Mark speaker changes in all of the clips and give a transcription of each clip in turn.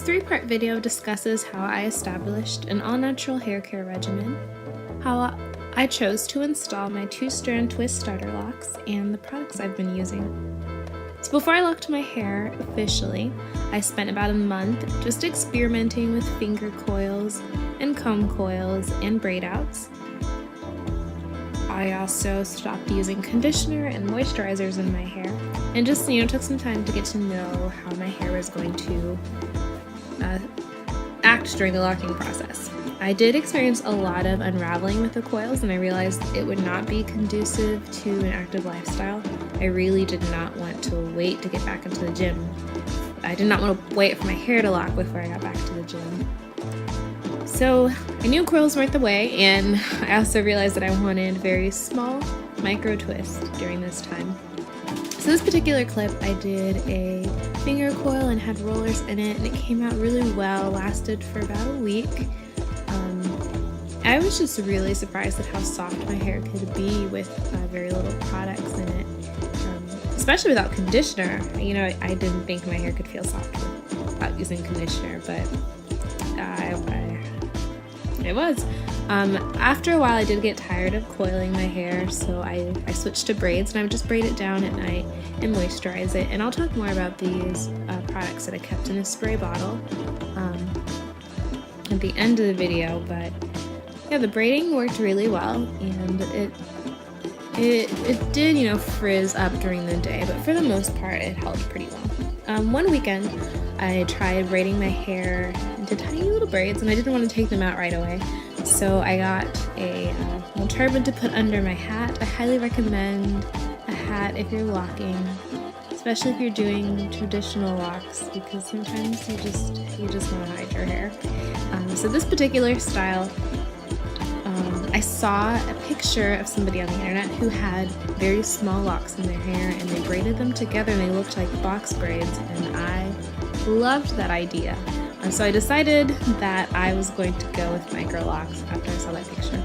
Speaker 1: This 3-part video discusses how I established an all-natural hair care regimen, how I chose to install my 2-strand twist starter locks, and the products I've been using. So before I locked my hair officially, I spent about a month just experimenting with finger coils and comb coils and braid outs. I also stopped using conditioner and moisturizers in my hair and just, took some time to get to know how my hair was going to act during the locking process. I did experience a lot of unraveling with the coils, and I realized it would not be conducive to an active lifestyle. I really did not want to wait to get back into the gym. I did not want to wait for my hair to lock before I got back to the gym. So I knew coils weren't the way, and I also realized that I wanted very small micro twists during this time. So this particular clip, I did a finger coil and had rollers in it, and it came out really well, lasted for about a week. I was just really surprised at how soft my hair could be with very little products in it, especially without conditioner. I didn't think my hair could feel soft without using conditioner, but it was. After a while, I did get tired of coiling my hair, so I switched to braids, and I would just braid it down at night and moisturize it. And I'll talk more about these products that I kept in a spray bottle at the end of the video, but yeah, the braiding worked really well, and it did, frizz up during the day, but for the most part, it held pretty well. One weekend, I tried braiding my hair into tiny little braids, and I didn't want to take them out right away, so I got a little turban to put under my hat. I highly recommend a hat if you're locking, especially if you're doing traditional locks, because sometimes you just want to hide your hair. So this particular style, I saw a picture of somebody on the internet who had very small locks in their hair, and they braided them together and they looked like box braids, and I loved that idea. So I decided that I was going to go with Microlocs after I saw that picture.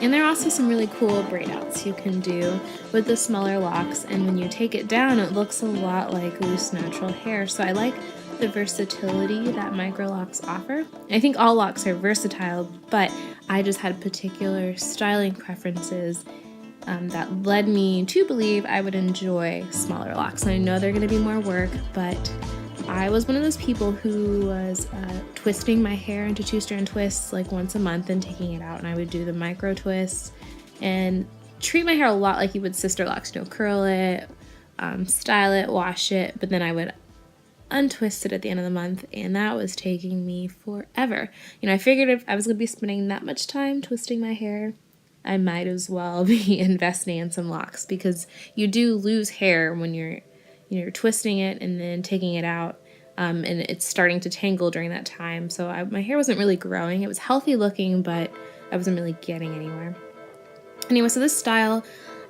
Speaker 1: And there are also some really cool braid outs you can do with the smaller locks, and when you take it down, it looks a lot like loose natural hair. So I like the versatility that Microlocs offer. I think all locks are versatile, but I just had particular styling preferences that led me to believe I would enjoy smaller locks. And I know they're going to be more work, but I was one of those people who was twisting my hair into 2-strand twists like once a month and taking it out, and I would do the micro twists and treat my hair a lot like you would sister locks, curl it, style it, wash it, but then I would untwist it at the end of the month, and that was taking me forever. I figured if I was going to be spending that much time twisting my hair, I might as well be investing in some locks, because you do lose hair when you're twisting it and then taking it out, and it's starting to tangle during that time. So my hair wasn't really growing. It was healthy looking, but I wasn't really getting anywhere. Anyway, so this style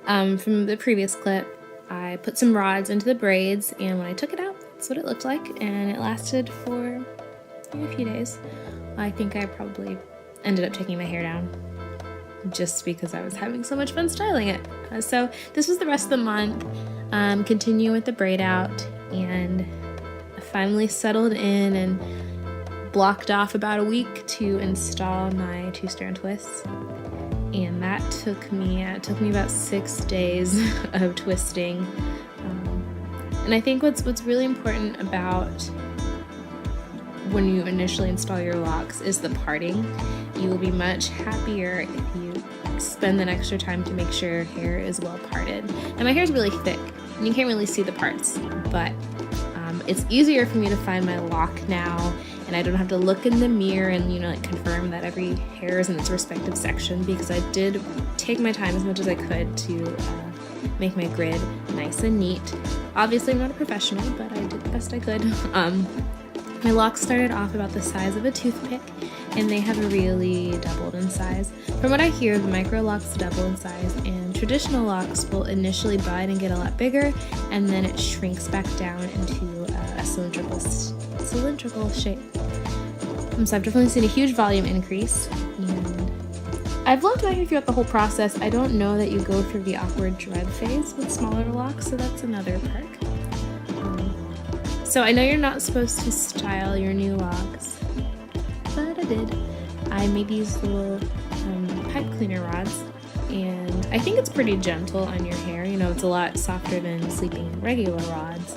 Speaker 1: from the previous clip, I put some rods into the braids, and when I took it out, that's what it looked like, and it lasted for a few days. I think I probably ended up taking my hair down just because I was having so much fun styling it. So this was the rest of the month. Continue with the braid out, and I finally settled in and blocked off about a week to install my 2-strand twists. And that took me about 6 days of twisting. And I think what's really important about when you initially install your locks is the parting. You will be much happier if you spend that extra time to make sure your hair is well parted. And my hair is really thick, and you can't really see the parts, but it's easier for me to find my lock now, and I don't have to look in the mirror and confirm that every hair is in its respective section, because I did take my time as much as I could to make my grid nice and neat. Obviously, I'm not a professional, but I did the best I could. My locks started off about the size of a toothpick, and they have really doubled in size. From what I hear, the Microlocs double in size, and traditional locks will initially bud and get a lot bigger, and then it shrinks back down into a cylindrical shape. So I've definitely seen a huge volume increase, and I've loved my hair throughout the whole process. I don't know that you go through the awkward dread phase with smaller locks, so that's another perk. So I know you're not supposed to style your new locks, but I did. I made these little pipe cleaner rods, and I think it's pretty gentle on your hair. You know, it's a lot softer than sleeping in regular rods.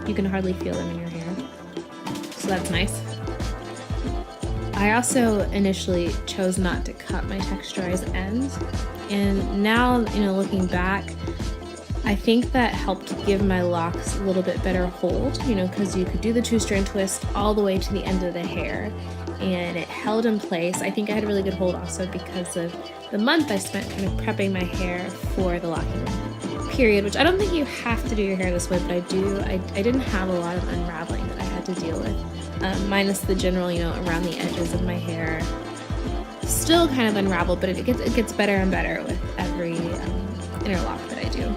Speaker 1: You can hardly feel them in your hair, so that's nice. I also initially chose not to cut my texturized ends, and now, you know, looking back, I think that helped give my locks a little bit better hold, you know, because you could do the 2-strand twist all the way to the end of the hair, and it held in place. I think I had a really good hold also because of the month I spent kind of prepping my hair for the locking period, which I don't think you have to do your hair this way, but I do. I didn't have a lot of unraveling that I had to deal with, minus the general, you know, around the edges of my hair. Still kind of unraveled, but it gets better and better with every interlock that I do.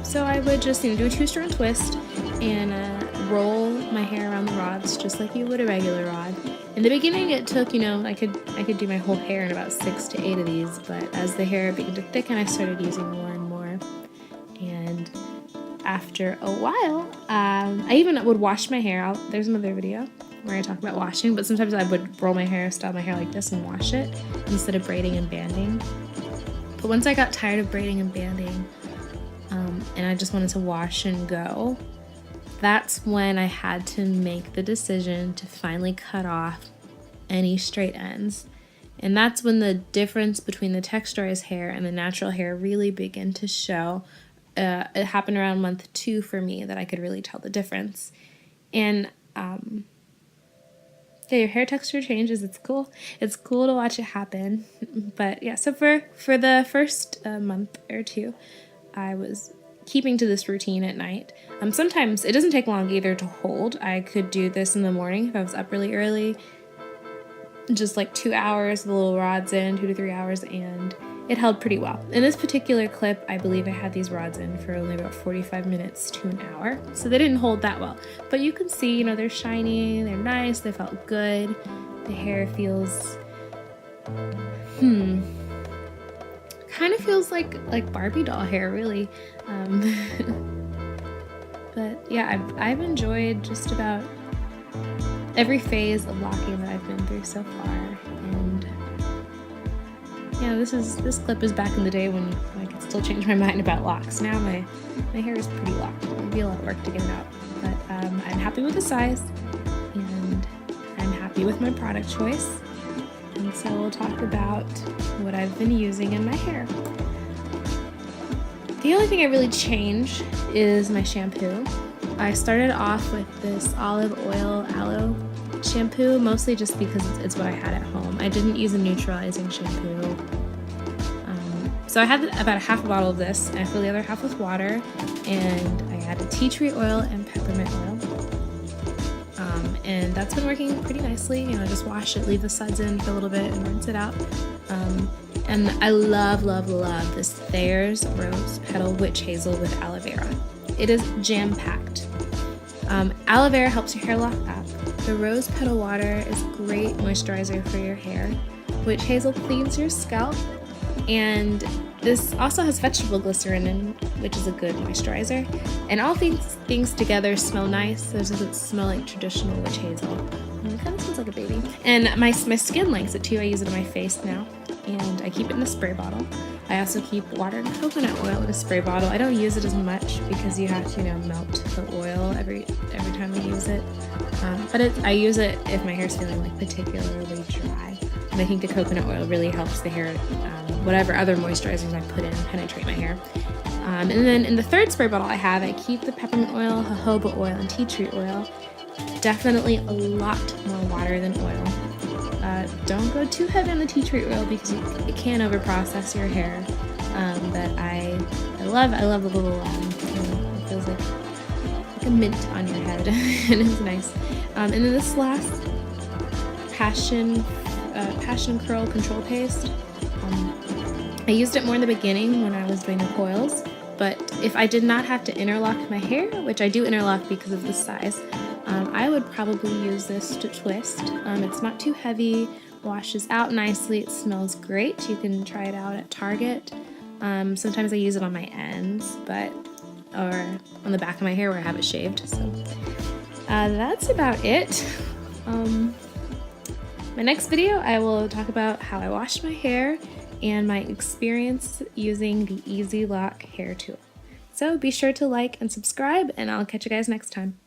Speaker 1: So I would just, you know, do a 2-strand twist and roll my hair around the rods just like you would a regular rod. In the beginning it took, you know, I could do my whole hair in about 6 to 8 of these, but as the hair began to thicken, I started using more and more. And after a while, I even would wash my hair out. There's another video where I talk about washing, but sometimes I would roll my hair, style my hair like this and wash it instead of braiding and banding. But once I got tired of braiding and banding, and I just wanted to wash and go, that's when I had to make the decision to finally cut off any straight ends. And that's when the difference between the texturized hair and the natural hair really began to show. It happened around month 2 for me that I could really tell the difference. And yeah, your hair texture changes. It's cool. It's cool to watch it happen. But yeah, so for the first month or 2, I was keeping to this routine at night. Sometimes it doesn't take long either to hold. I could do this in the morning if I was up really early, just like 2 hours, the little rods in, 2 to 3 hours, and it held pretty well. In this particular clip, I believe I had these rods in for only about 45 minutes to an hour, so they didn't hold that well. But you can see, you know, they're shiny, they're nice, they felt good. The hair feels, kind of feels like Barbie doll hair, really. But yeah, I've enjoyed just about every phase of locking that I've been through so far. And yeah, this clip is back in the day when I could still change my mind about locks. Now my hair is pretty locked. It'd be a lot of work to get it out. But I'm happy with the size, and I'm happy with my product choice. And so we'll talk about what I've been using in my hair. The only thing I really changed is my shampoo. I started off with this olive oil aloe shampoo, mostly just because it's what I had at home. I didn't use a neutralizing shampoo. So I had about a half a bottle of this, and I filled the other half with water, and I added tea tree oil and peppermint oil. And that's been working pretty nicely. You know, just wash it, leave the suds in for a little bit, and rinse it out. And I love, love, love this Thayer's Rose Petal Witch Hazel with aloe vera. It is jam-packed. Aloe vera helps your hair lock up. The rose petal water is great moisturizer for your hair. Witch hazel cleans your scalp. And this also has vegetable glycerin in, which is a good moisturizer. And all things together smell nice. It doesn't smell like traditional witch hazel. It kind of smells like a baby. And my skin likes it too. I use it on my face now. And I keep it in a spray bottle. I also keep water and coconut oil in a spray bottle. I don't use it as much because you have to, you know, melt the oil every time I use it. But I use it if my hair's feeling like particularly dry. And I think the coconut oil really helps the hair, whatever other moisturizers I put in, penetrate my hair. And then in the third spray bottle I keep the peppermint oil, jojoba oil, and tea tree oil. Definitely a lot more water than oil. Don't go too heavy on the tea tree oil because it can overprocess your hair. But I love the little, it feels like a mint on your head, and it's nice. And then this last Passion Curl Control Paste. I used it more in the beginning when I was doing the coils, but if I did not have to interlock my hair, which I do interlock because of the size, I would probably use this to twist. It's not too heavy, washes out nicely, it smells great. You can try it out at Target. Sometimes I use it on my ends, but or on the back of my hair where I have it shaved. So that's about it. My next video, I will talk about how I washed my hair and my experience using the Easy Lock hair tool. So be sure to like and subscribe, and I'll catch you guys next time.